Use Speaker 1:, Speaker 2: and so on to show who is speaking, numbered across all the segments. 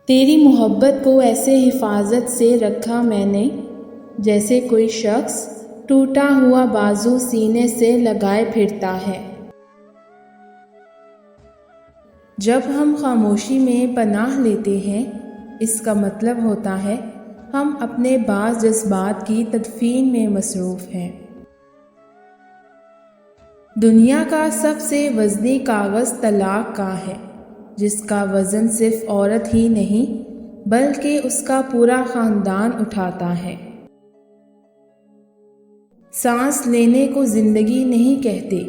Speaker 1: تیری محبت کو ایسے حفاظت سے رکھا میں نے جیسے کوئی شخص ٹوٹا ہوا بازو سینے سے لگائے پھرتا ہے۔ جب ہم خاموشی میں پناہ لیتے ہیں، اس کا مطلب ہوتا ہے ہم اپنے بعض جذبات کی تدفین میں مصروف ہیں۔ دنیا کا سب سے وزنی کاغذ طلاق کا ہے، جس کا وزن صرف عورت ہی نہیں بلکہ اس کا پورا خاندان اٹھاتا ہے۔ سانس لینے کو زندگی نہیں کہتے،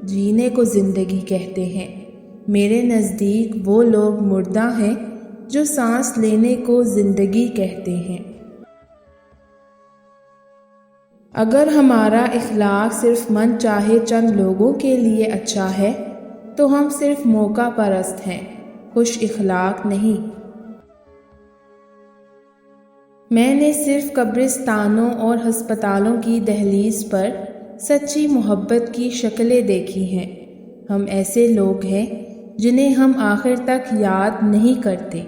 Speaker 1: جینے کو زندگی کہتے ہیں۔ میرے نزدیک وہ لوگ مردہ ہیں جو سانس لینے کو زندگی کہتے ہیں۔ اگر ہمارا اخلاق صرف من چاہے چند لوگوں کے لیے اچھا ہے تو ہم صرف موقع پرست ہیں، خوش اخلاق نہیں۔ میں نے صرف قبرستانوں اور ہسپتالوں کی دہلیز پر سچی محبت کی شکلیں دیکھی ہیں۔ ہم ایسے لوگ ہیں جنہیں ہم آخر تک یاد نہیں کرتے،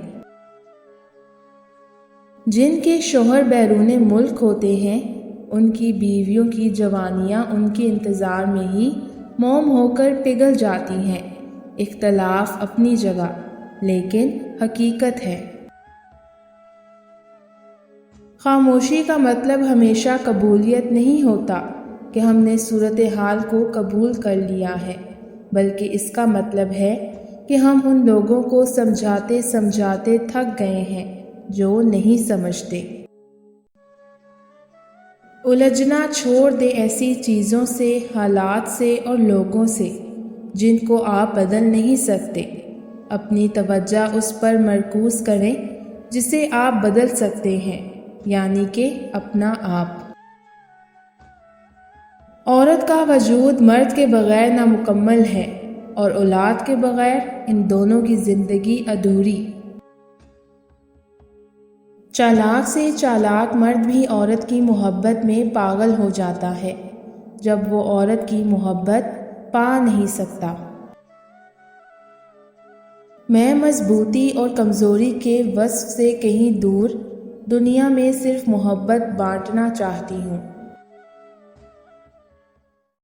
Speaker 1: جن کے شوہر بیرون ملک ہوتے ہیں، ان کی بیویوں کی جوانیاں ان کے انتظار میں ہی موم ہو کر پگھل جاتی ہیں۔ اختلاف اپنی جگہ، لیکن حقیقت ہے۔ خاموشی کا مطلب ہمیشہ قبولیت نہیں ہوتا کہ ہم نے صورتحال کو قبول کر لیا ہے، بلکہ اس کا مطلب ہے کہ ہم ان لوگوں کو سمجھاتے سمجھاتے تھک گئے ہیں جو نہیں سمجھتے۔ الجھنا چھوڑ دے ایسی چیزوں سے، حالات سے اور لوگوں سے جن کو آپ بدل نہیں سکتے۔ اپنی توجہ اس پر مرکوز کریں جسے آپ بدل سکتے ہیں، یعنی کہ اپنا آپ۔ عورت کا وجود مرد کے بغیر نامکمل ہے، اور اولاد کے بغیر ان دونوں کی زندگی ادھوری۔ چالاک سے چالاک مرد بھی عورت کی محبت میں پاگل ہو جاتا ہے جب وہ عورت کی محبت پا نہیں سکتا۔ میں مضبوطی اور کمزوری کے وصف سے کہیں دور دنیا میں صرف محبت بانٹنا چاہتی ہوں۔